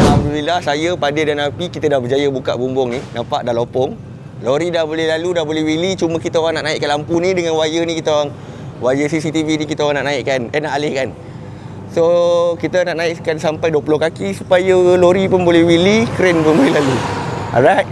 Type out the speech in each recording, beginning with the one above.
Alhamdulillah, saya, Padir dan Api, kita dah berjaya buka bumbung ni. Nampak dah lopong. Lori dah boleh lalu, dah boleh wheelie. Cuma kita orang nak naikkan lampu ni dengan wire ni, kita orang wire CCTV ni kita orang nak naikkan, nak alihkan. So kita nak naikkan sampai 20 kaki supaya lori pun boleh wheelie, crane pun boleh lalu. Alright.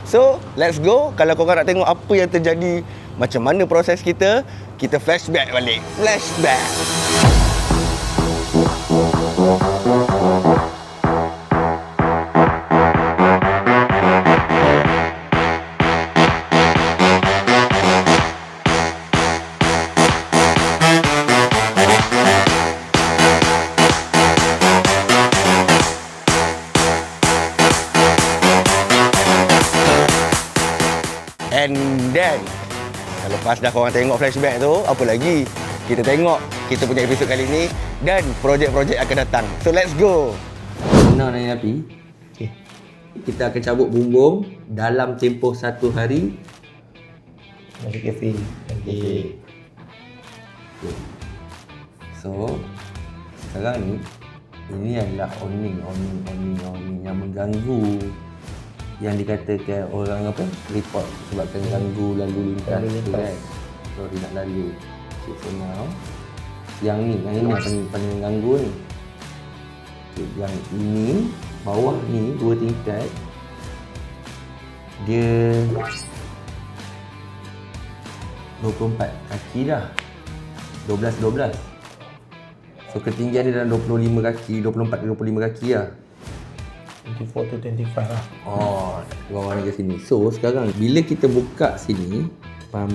So let's go. Kalau korang nak tengok apa yang terjadi, macam mana proses kita flashback balik. Flashback. And then lepas dah korang tengok flashback tu, apa lagi? Kita tengok kita punya episod kali ni dan projek-projek akan datang. So let's go. Senang ni Api. Okay. Kita akan cabut bumbung dalam tempoh 1 hari. Masuk kafe. Okay. So sekarang ni ini adalah owning yang mengganggu, yang dikatakan orang apa, report sebabkan ganggu lalu lintas tu kan. Lori nak lalu. Okay, so now yang ini yang paling ganggu ni. Okay, yang ini bawah ni 2 tingkat dia 24 kaki dah. 12. So ketinggian dia dalam 25 kaki, 24 25 kaki lah. 24 to 25 lah. Oh, bawah ni ke sini. So sekarang bila kita buka sini, pam,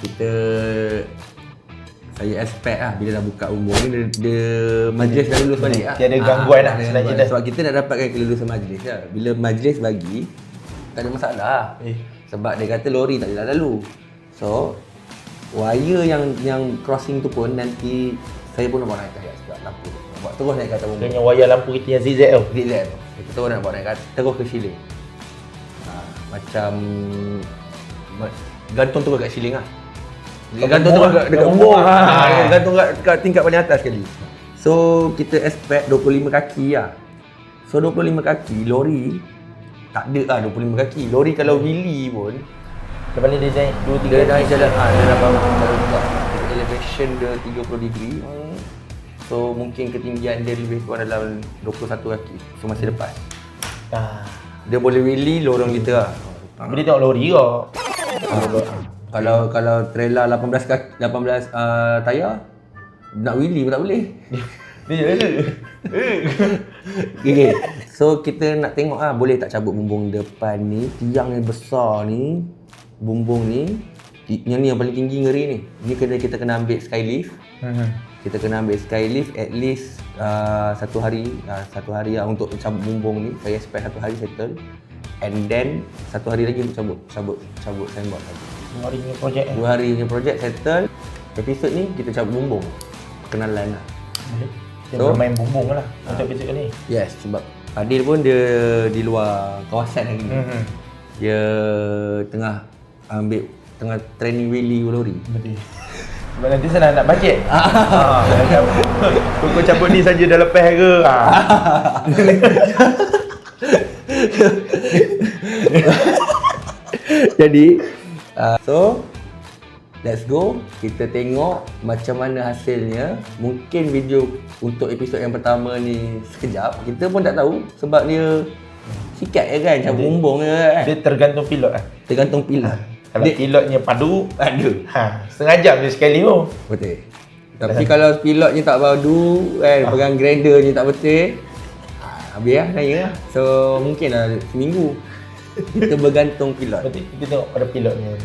kita saya expect lah bila dah buka bumbung ni dia majlis dah lulus balik lah. Tiada gangguan lah sebenarnya dah. Sebab kita nak dapatkan kelulusan majlis lah. Bila majlis bagi, tak ada masalah. Sebab dia kata lori tak boleh lalu. So wire yang crossing tu pun nanti saya pun nak bawa naik atas sebab lampu. Buat terus naik ke atas bumbung. Dengan wayar lampu kita yang zigzag tu. Zigzag tu. Kita terus nak bawa naik ke atas, terus ke ceiling. Macam gantung terus kat ceiling lah. Gantung terus dekat bumbung. Gantung kat tingkat paling atas sekali. So kita expect 25 kaki lah. So 25 kaki lori tak ada lah 25 kaki. Lori kalau wheelie pun Lepas ni dia naik 2-3 dia naik jalan dia dah bawa jalan juga. Elevation dia 30 degree. So mungkin ketinggian dia lebih kurang dalam 21 kaki. So masih lepas. Dia boleh wheelie lorong kita lah. Tapi dia tengok lori ke? Kalau trailer 18 kaki, 18 tayar nak wheelie pun tak boleh. Dia je. Okay. So kita nak tengok boleh tak cabut bumbung depan ni, tiang ni besar ni, bumbung ni. Yang ni yang paling tinggi ngeri ni. Ni kita kena ambil skylift. Kita kena ambil skylift at least 1 hari lah untuk cabut bumbung ni. Saya expect 1 hari settle. And then 1 hari lagi untuk cabut signboard lagi. 2 hari punya projek 2 hari punya projek settle. Episod ni kita cabut bumbung. Kenalan lah. Kita bermain bumbung lah untuk episod ni. Yes, sebab Adil pun dia di luar kawasan lagi. Dia tengah training wheelie lori. Betul. Sebab nanti saya nak bajet. Kau cabut ni saja dah lepas ke? Jadi so let's go. Kita tengok macam mana hasilnya. Mungkin video untuk episod yang pertama ni sekejap. Kita pun tak tahu sebab dia sikat je kan, macam bumbung je kan. Dia tergantung pilot lah. Tergantung pilot. Kalau pilotnya padu, ada. setengah jam je sekali tu. Betul. Tapi kalau pilotnya tak padu kan, pegang grandernya tak betul, habis lah naik lah. So mungkin lah seminggu. Kita bergantung pilot. Berarti kita tengok pada pilotnya.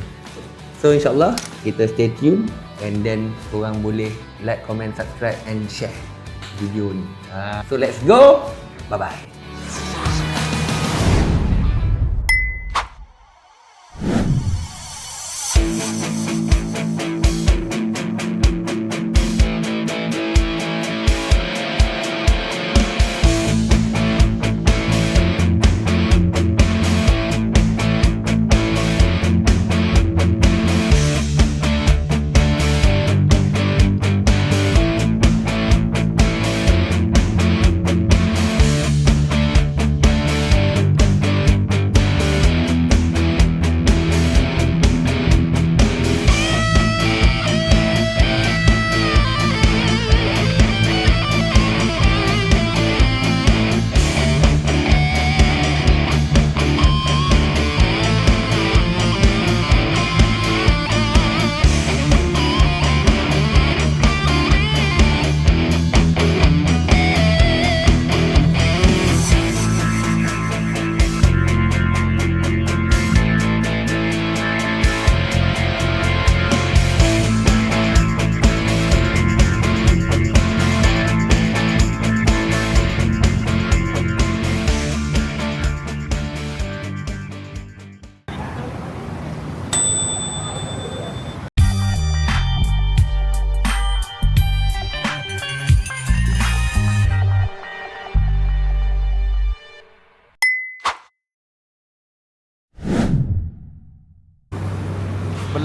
So insyaAllah kita stay tune. And then korang boleh like, comment, subscribe and share video ni. So let's go. Bye bye.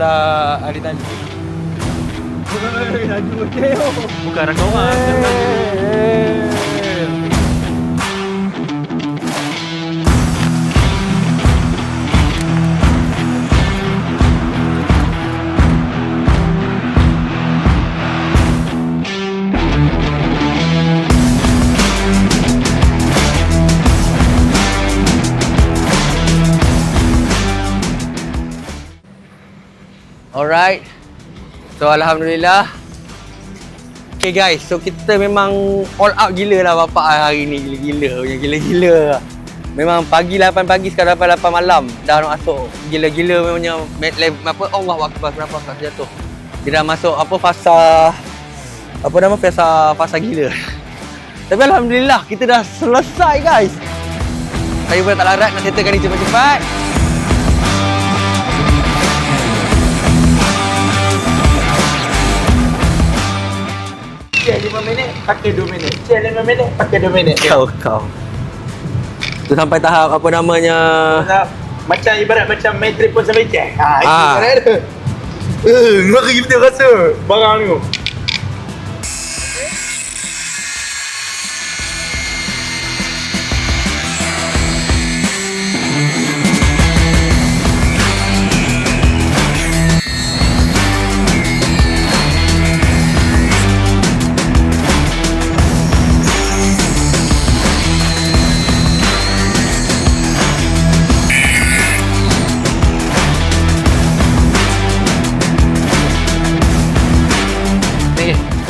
sebelah ada tali. Laju okey. Bukan rakam orang. Alright. So alhamdulillah. Okay guys, so kita memang all out gila lah bapak hari ni, gila-gila. Memang pagi 8 pagi sekarang 8 malam dah nak masuk. Gila-gila memangnya apa Allahu Akbar berapa fasa jatuh. Dia dah masuk apa fasa gila. Tapi alhamdulillah kita dah selesai guys. Saya pun tak larat nak settlekan ni cepat-cepat. Cek 5 minit, pakai 2 minit. Cek 5 minit, pakai 2 minit. Kau. Tu sampai tahap apa namanya? Macam ibarat macam main telefon sampai cek. Itu Ah. kan ada. Ngeri betul rasa barang ni.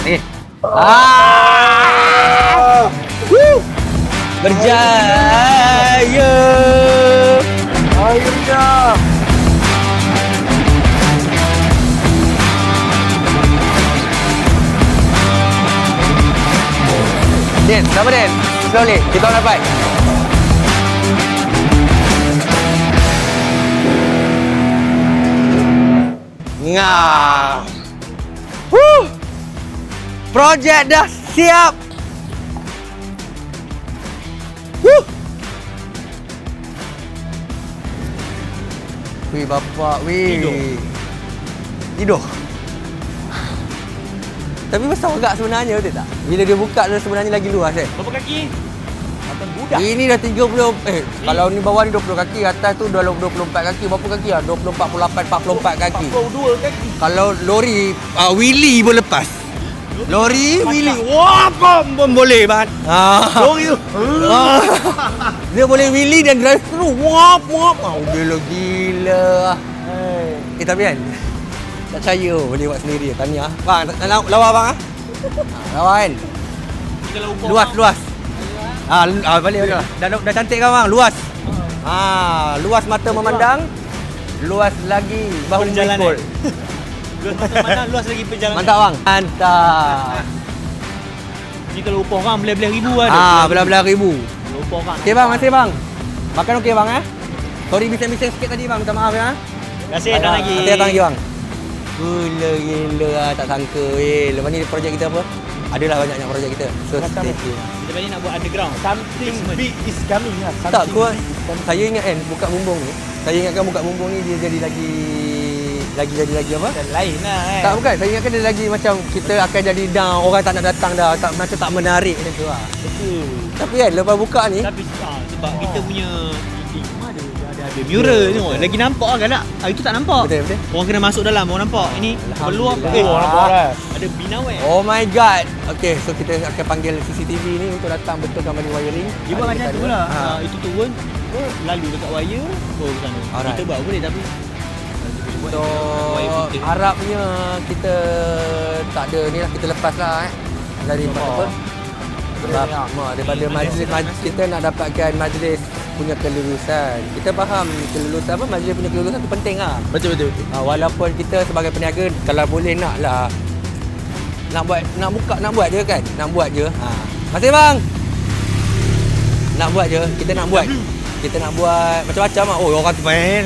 Ni. Woo! Berjaya. Akhirnya. Den, sama Den. Slowly, kita orang dapat. Ngah. Woo! Projek dah siap. Woo! Wih bapak, wih. Tidur. Tapi besar agak sebenarnya betul tak? Bila dia buka tu sebenarnya lagi luas Berapa kaki? Makan budak. Ini dah 30 kalau ni bawah ni 20 kaki, atas tu dah 24 kaki. Berapa kaki ah? 24, 48, 44 kaki. 42 kaki. Kalau lori wheelie pun lepas. Lori wheelie. Wah, pun boleh banget. Lori tu. Dia boleh wheelie dan drive through. Wap. Gila. Tapi kan tak percaya boleh buat sendiri. Tahniah. Bang, lawa bang ah. Lawa kan. Luas. Balik. Dah cantik kan bang? Luas. Luas mata memandang. Luas lagi bahu memikul. Luas mata mana, luas lagi perjalanan. Mantap bang. Mantap. Ni kalau upah orang belah-belah ribu ada. Belah-belah ribu. Kalau upah orang. Okey bang, masih bang. Makan okey bang eh? Sorry bising-bising sikit tadi bang, minta maaf ya. Terima kasih datang lagi. Nanti datang lagi bang. Gila tak sangka lepas ni projek kita apa? Adalah banyak projek kita. So stay tune. Kita balik nak buat underground. Something big is coming lah. Tak saya ingat kan buka bumbung ni. Saya ingatkan buka bumbung ni dia jadi lagi apa? Dan lain lah kan. Tak bukan, saya ingatkan dia lagi macam kita akan jadi down, orang tak nak datang dah, macam tak menarik macam tu lah. Betul. Tapi kan lepas buka ni, Tapi sebab kita punya ada mural ni lagi nampak lah galak. Itu tak nampak. Betul. Orang kena masuk dalam, orang nampak. Ini peluang. Orang nampak lah. Ada binawai. oh my god. Okay, so kita akan panggil CCTV ni untuk datang betulkan balik wiring. Dia buat macam tu lah. Ha. Itu turun, lalu dekat wire, ke sana. Alright. Kita buat boleh tapi So harapnya kita tak ada ni lah, kita lepas lah dari apa? Sebab daripada majlis kita nak dapatkan majlis punya kelulusan. Kita faham kelulusan apa, majlis punya kelulusan tu penting lah. Betul. Walaupun kita sebagai peniaga kalau boleh nak buat je kan. Nak buat je. Masih bang. Nak buat je, kita nak buat. Kita nak buat macam-macam lah. Oh, orang tu main.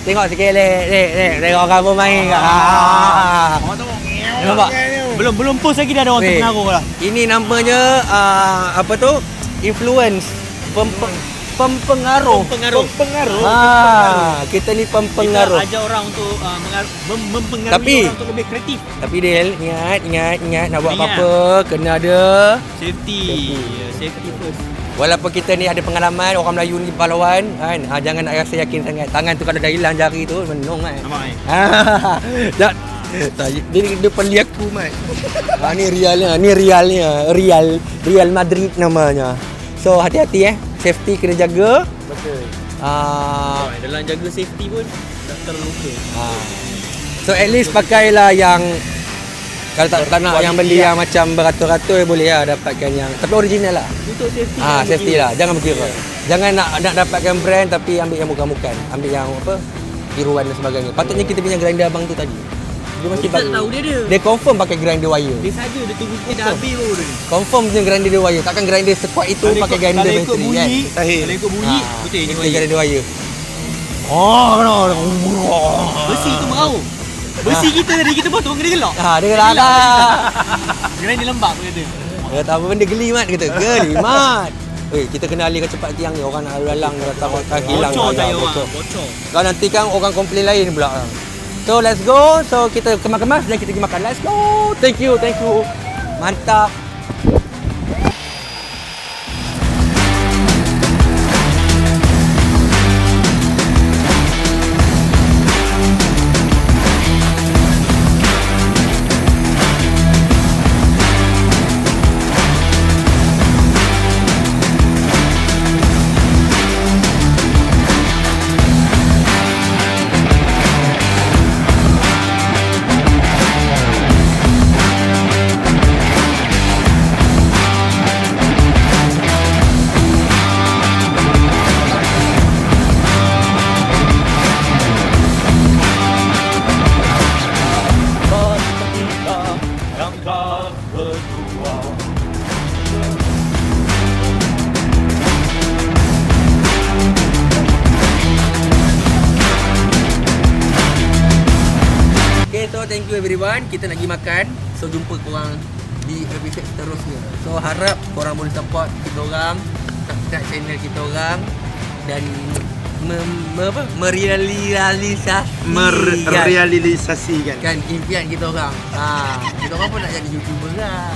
Tengok sikit lek. Tengok orang pun main kat. Orang tu Nampak? belum post lagi dah ada orang terpengaruh lah. Ini namanya apa tu? Influence. pempengaruh. Pengaruh. Kita ni Kita pempengaruh. ajar orang untuk mempengaruhi Tapi- orang untuk lebih kreatif. Tapi Del, ingat nak buat Ingat. apa-apa kena ada. Safety. Safety first. Walaupun kita ni ada pengalaman, orang Melayu ni pahlawan kan. Jangan nak rasa yakin sangat. Tangan tu kalau dah hilang jari tu menung kan. Nampak ni? Tak. Dia depan lihat aku mat. Ni realnya, Real Madrid namanya. So hati-hati safety kena jaga. Betul. Dalam jaga safety pun tak terluka. So at least pakailah yang kalau tak nak yang beli yang macam beratus-ratus boleh lah dapatkan yang tapi original lah. Untuk safety. Safety lah. Jangan berkira. Jangan nak dapatkan brand tapi ambil yang bukan-bukan. Ambil yang apa? Tiruan dan sebagainya. Patutnya kita punya grinder abang tu tadi. Dia masih Kita tak tahu dia ada. Dia confirm pakai grinder wire. Dia saja dia tunggu kita dah habis baru dia. Confirm punya grinder dia wire. Takkan grinder sekuat itu pakai grinder Kalau ikut bateri kan. bunyi, Tahir. kalau ikut bunyi, betul ini wire. grinder wire. Besi tu merau. Besi kita tadi kita potong kena gelak. Dia gelak. Kena dia lembab kata. Dia kata apa benda geli mat. Dia kata geli mat. Kita kena alihkan cepat tiang ni. Orang nak lalang dia datang hilang. Bocor saya bocor. orang, bocor. Kalau nanti kan orang komplain lain pula. So let's go. So kita kemas-kemas dan kita pergi makan. Let's go. Thank you. Mantap. Okay, so thank you everyone. Kita nak pergi makan. So jumpa korang di episode seterusnya. So harap korang boleh support kita orang, subscribe channel kita orang dan Merealisasikan. kan impian kita orang. Kita orang pun nak jadi YouTuber lah.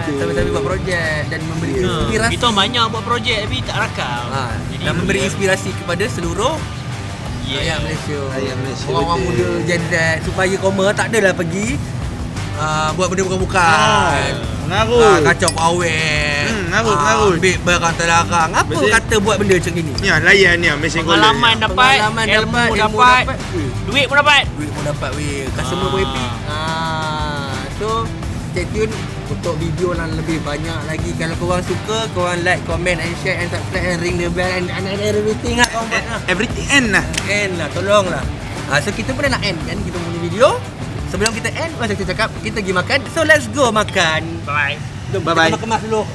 Sambil-sambil buat projek dan memberi inspirasi. Kita banyak buat projek tapi tak rakam. Dan memberi inspirasi kepada seluruh rakyat Malaysia. Rakyat Malaysia, Orang-orang betul. muda Gen Z supaya koma tak adalah pergi buat benda bukan-bukan. Mengarut. Kacau awet. Mengarut. Ambil barang terlarang. Apa Betul. kata buat benda macam ni? Ni layan ni mesin golden. Pengalaman dapat, Pengalaman ilmu dapat, ilmu dapat, dapat. duit pun dapat. Duit pun dapat weh. Customer pun happy. So stay tune untuk video yang lebih banyak lagi. Kalau korang suka, korang like, comment and share and subscribe and ring the bell and everything lah korang buat lah. Everything end lah. End lah, tolonglah. So kita pun dah nak end kan kita punya video. Sebelum kita end, macam kita cakap, kita pergi makan. So let's go makan. Bye. Jom, Bye-bye. kita kemas dulu.